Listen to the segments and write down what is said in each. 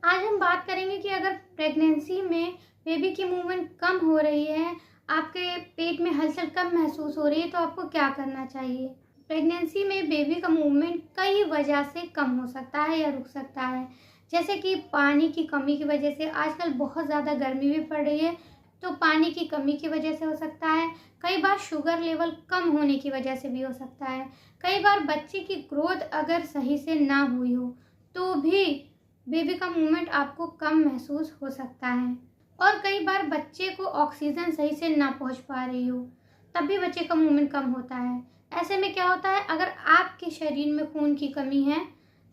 आज हम बात करेंगे कि अगर प्रेगनेंसी में बेबी की मूवमेंट कम हो रही है, आपके पेट में हलचल कम महसूस हो रही है, तो आपको क्या करना चाहिए। प्रेगनेंसी में बेबी का मूवमेंट कई वजह से कम हो सकता है या रुक सकता है। जैसे कि पानी की कमी की वजह से, आजकल बहुत ज़्यादा गर्मी भी पड़ रही है, तो पानी की कमी की वजह से हो सकता है। कई बार शुगर लेवल कम होने की वजह से भी हो सकता है। कई बार बच्चे की ग्रोथ अगर सही से ना हुई हो तो भी बेबी का मूवमेंट आपको कम महसूस हो सकता है। और कई बार बच्चे को ऑक्सीजन सही से ना पहुंच पा रही हो, तब भी बच्चे का मूवमेंट कम होता है। ऐसे में क्या होता है, अगर आपके शरीर में खून की कमी है,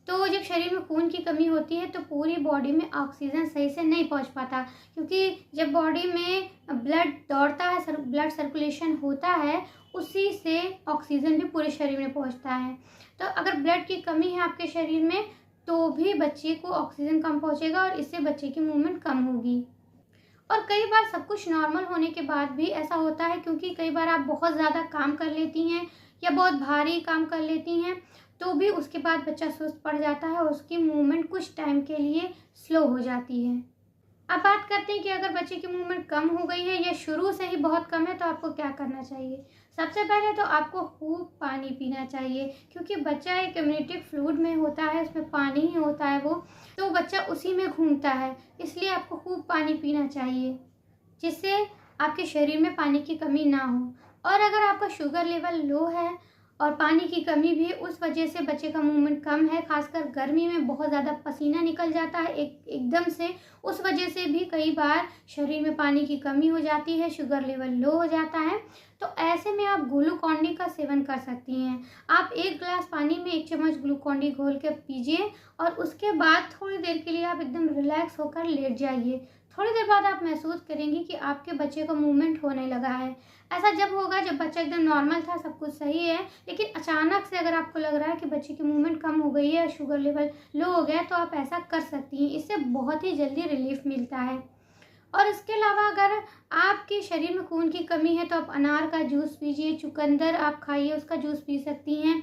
तो जब शरीर में खून की कमी होती है तो पूरी बॉडी में ऑक्सीजन सही से नहीं पहुंच पाता, क्योंकि जब बॉडी में ब्लड दौड़ता है, ब्लड सर्कुलेशन होता है, उसी से ऑक्सीजन भी पूरे शरीर में पहुंचता है। तो अगर ब्लड की कमी है आपके शरीर में, तो भी बच्चे को ऑक्सीजन कम पहुंचेगा और इससे बच्चे की मूवमेंट कम होगी। और कई बार सब कुछ नॉर्मल होने के बाद भी ऐसा होता है, क्योंकि कई बार आप बहुत ज़्यादा काम कर लेती हैं या बहुत भारी काम कर लेती हैं, तो भी उसके बाद बच्चा सुस्त पड़ जाता है और उसकी मूवमेंट कुछ टाइम के लिए स्लो हो जाती है। अब बात करते हैं कि अगर बच्चे की मूवमेंट कम हो गई है या शुरू से ही बहुत कम है, तो आपको क्या करना चाहिए। सबसे पहले तो आपको खूब पानी पीना चाहिए, क्योंकि बच्चा एक इम्यूनिटी फ्लूइड में होता है, उसमें पानी ही होता है वो, तो बच्चा उसी में घूमता है, इसलिए आपको खूब पानी पीना चाहिए, जिससे आपके शरीर में पानी की कमी ना हो। और अगर आपका शुगर लेवल लो है और पानी की कमी भी उस वजह से बच्चे का मूवमेंट कम है, खासकर गर्मी में बहुत ज़्यादा पसीना निकल जाता है एकदम से, उस वजह से भी कई बार शरीर में पानी की कमी हो जाती है, शुगर लेवल लो हो जाता है, तो ऐसे में आप ग्लूकॉन डी का सेवन कर सकती हैं। आप 1 गिलास पानी में 1 चम्मच ग्लूकॉन डी घोल के पीजिए और उसके बाद थोड़ी देर के लिए आप एकदम रिलैक्स होकर लेट जाइए। थोड़ी देर बाद आप महसूस करेंगी कि आपके बच्चे का मूवमेंट होने लगा है। ऐसा जब होगा जब बच्चा एकदम नॉर्मल था, सब कुछ सही है, लेकिन अचानक से अगर आपको लग रहा है कि बच्चे की मूवमेंट कम हो गई है, शुगर लेवल लो हो गया है, तो आप ऐसा कर सकती हैं। इससे बहुत ही जल्दी रिलीफ मिलता है। और इसके अलावा अगर आपके शरीर में खून की कमी है, तो आप अनार का जूस पीजिए, चुकंदर आप खाइए, उसका जूस पी सकती हैं।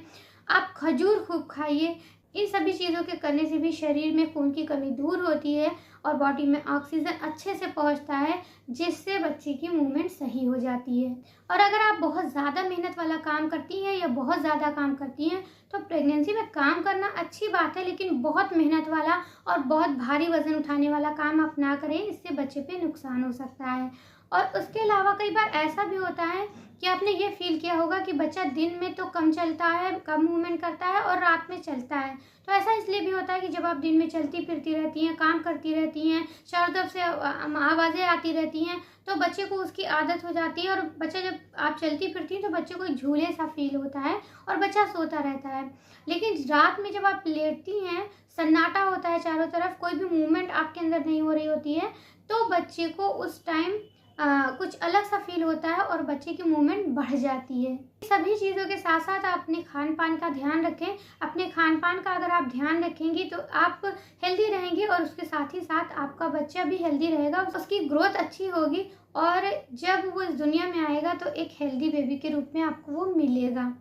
आप खजूर खूब खाइए। इन सभी चीज़ों के करने से भी शरीर में खून की कमी दूर होती है और बॉडी में ऑक्सीजन अच्छे से पहुंचता है, जिससे बच्चे की मूवमेंट सही हो जाती है। और अगर आप बहुत ज़्यादा मेहनत वाला काम करती हैं या बहुत ज़्यादा काम करती हैं, तो प्रेगनेंसी में काम करना अच्छी बात है, लेकिन बहुत मेहनत वाला और बहुत भारी वजन उठाने वाला काम आप ना करें, इससे बच्चे पे नुकसान हो सकता है। और उसके अलावा कई बार ऐसा भी होता है कि आपने ये फील किया होगा कि बच्चा दिन में तो कम चलता है, कम मूवमेंट करता है और रात में चलता है। तो ऐसा इसलिए भी होता है कि जब आप दिन में चलती फिरती रहती हैं, काम करती रहती हैं, चारों तरफ से आवाज़ें आती रहती हैं, तो बच्चे को उसकी आदत हो जाती है। और बच्चा जब आप चलती फिरती हैं तो बच्चे को एक झूले सा फील होता है और बच्चा सोता रहता है। लेकिन रात में जब आप लेटती हैं, सन्नाटा होता है चारों तरफ, कोई भी मूवमेंट आपके अंदर नहीं हो रही होती है, तो बच्चे को उस टाइम कुछ अलग सा फील होता है और बच्चे की मूवमेंट बढ़ जाती है। सभी चीज़ों के साथ साथ आप अपने खान पान का ध्यान रखें। अपने खान पान का अगर आप ध्यान रखेंगी तो आप हेल्दी रहेंगी और उसके साथ ही साथ आपका बच्चा भी हेल्दी रहेगा, उसकी ग्रोथ अच्छी होगी और जब वो इस दुनिया में आएगा तो एक हेल्दी बेबी के रूप में आपको वो मिलेगा।